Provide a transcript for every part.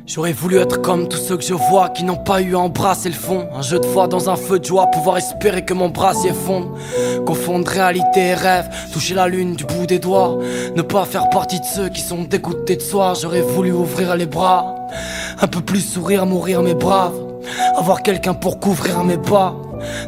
J'aurais voulu être comme tous ceux que je vois qui n'ont pas eu à embrasser le fond. Un jeu de foi dans un feu de joie, pouvoir espérer que mon brasier fonde. Confondre réalité et rêve, toucher la lune du bout des doigts. Ne pas faire partie de ceux qui sont dégoûtés de soi. J'aurais voulu ouvrir les bras, un peu plus sourire, mourir mes braves. Avoir quelqu'un pour couvrir mes pas.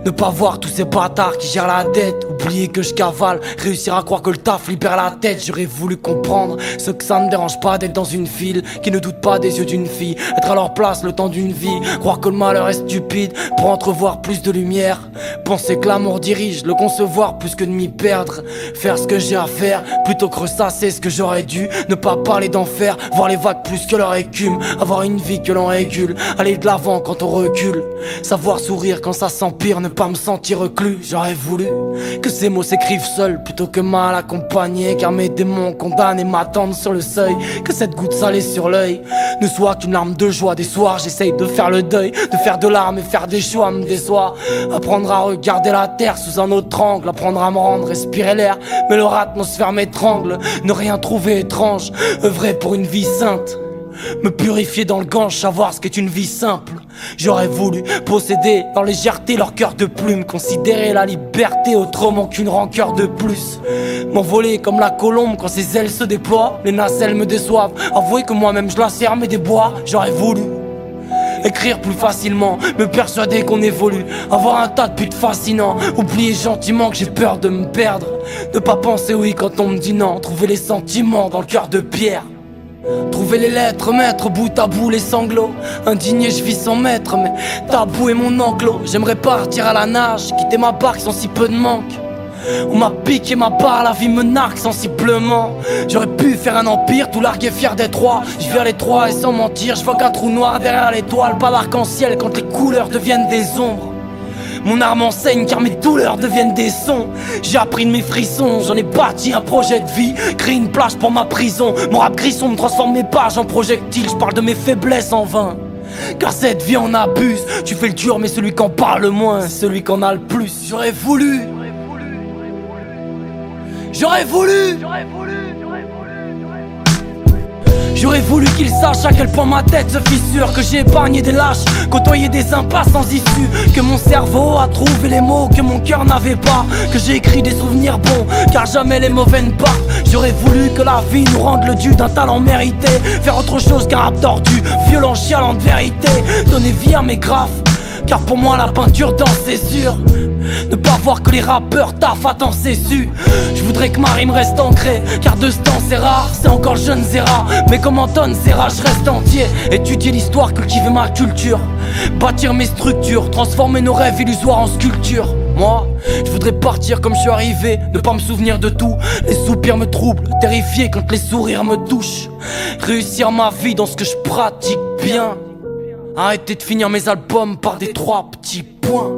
Ne pas voir tous ces bâtards qui gèrent la dette. Oublier que je cavale, réussir à croire que le taf libère la tête. J'aurais voulu comprendre ce que ça ne dérange pas d'être dans une file qui ne doute pas des yeux d'une fille. Être à leur place le temps d'une vie, croire que le malheur est stupide pour entrevoir plus de lumière. Penser que l'amour dirige, le concevoir plus que de m'y perdre. Faire ce que j'ai à faire plutôt que ressasser ce que j'aurais dû. Ne pas parler d'enfer, voir les vagues plus que leur écume. Avoir une vie que l'on régule, aller de l'avant quand on recule. Savoir sourire quand ça s'empire, ne pas me sentir reclus. J'aurais voulu que ces mots s'écrivent seuls plutôt que mal accompagnés, car mes démons condamnent et m'attendent sur le seuil. Que cette goutte salée sur l'œil ne soit qu'une larme de joie. Des soirs j'essaye de faire le deuil, de faire de larmes et faire des choix me déçoit. Apprendre à regarder la terre sous un autre angle, apprendre à me rendre, respirer l'air, mais leur atmosphère m'étrangle. Ne rien trouver étrange, œuvrer pour une vie sainte, me purifier dans le gange, savoir ce qu'est une vie simple. J'aurais voulu posséder leur légèreté, leur cœur de plume, considérer la liberté autrement qu'une rancœur de plus. M'envoler comme la colombe quand ses ailes se déploient. Les nacelles me déçoivent, avouer que moi-même je la serre mais des bois. J'aurais voulu écrire plus facilement, me persuader qu'on évolue, avoir un tas de putes fascinants, oublier gentiment que j'ai peur de me perdre. Ne pas penser oui quand on me dit non, trouver les sentiments dans le cœur de pierre. Trouver les lettres, mettre bout à bout les sanglots. Indigné je vis sans maître, mais tabou est mon enclos. J'aimerais partir à la nage, quitter ma barque sans si peu de manque. On m'a piqué ma part, la vie me narque sensiblement. J'aurais pu faire un empire, tout larguer fier d'être roi. Je viens les trois et sans mentir, je vois qu'un trou noir derrière l'étoile. Pas d'arc-en-ciel quand les couleurs deviennent des ombres. Mon âme enseigne car mes douleurs deviennent des sons. J'ai appris de mes frissons, j'en ai bâti un projet de vie. Créer une plage pour ma prison. Mon rap grisson me transforme mes pages en projectiles. Je parle de mes faiblesses en vain, car cette vie en abuse. Tu fais le dur mais celui qui en parle le moins, celui qui en a le plus. J'aurais voulu qu'ils sachent à quel point ma tête se fissure, que j'ai épargné des lâches, côtoyé des impasses sans issue, que mon cerveau a trouvé les mots que mon cœur n'avait pas, que j'ai écrit des souvenirs bons, car jamais les mauvais ne partent. J'aurais voulu que la vie nous rende le dû d'un talent mérité, faire autre chose qu'un rap tordu, violent chialant de vérité, donner vie à mes graphes, car pour moi la peinture danse c'est sûr. Ne pas voir que les rappeurs taffent à temps c'est su. Je voudrais que ma rime reste ancrée, car de ce temps c'est rare, c'est encore le jeune Zera. Mais comme Anton Serra je reste entier. Étudier l'histoire, cultiver ma culture, bâtir mes structures, transformer nos rêves illusoires en sculpture. Moi, je voudrais partir comme je suis arrivé, ne pas me souvenir de tout. Les soupirs me troublent, terrifié quand les sourires me touchent. Réussir ma vie dans ce que je pratique bien. Arrêter de finir mes albums par des 3 petits points.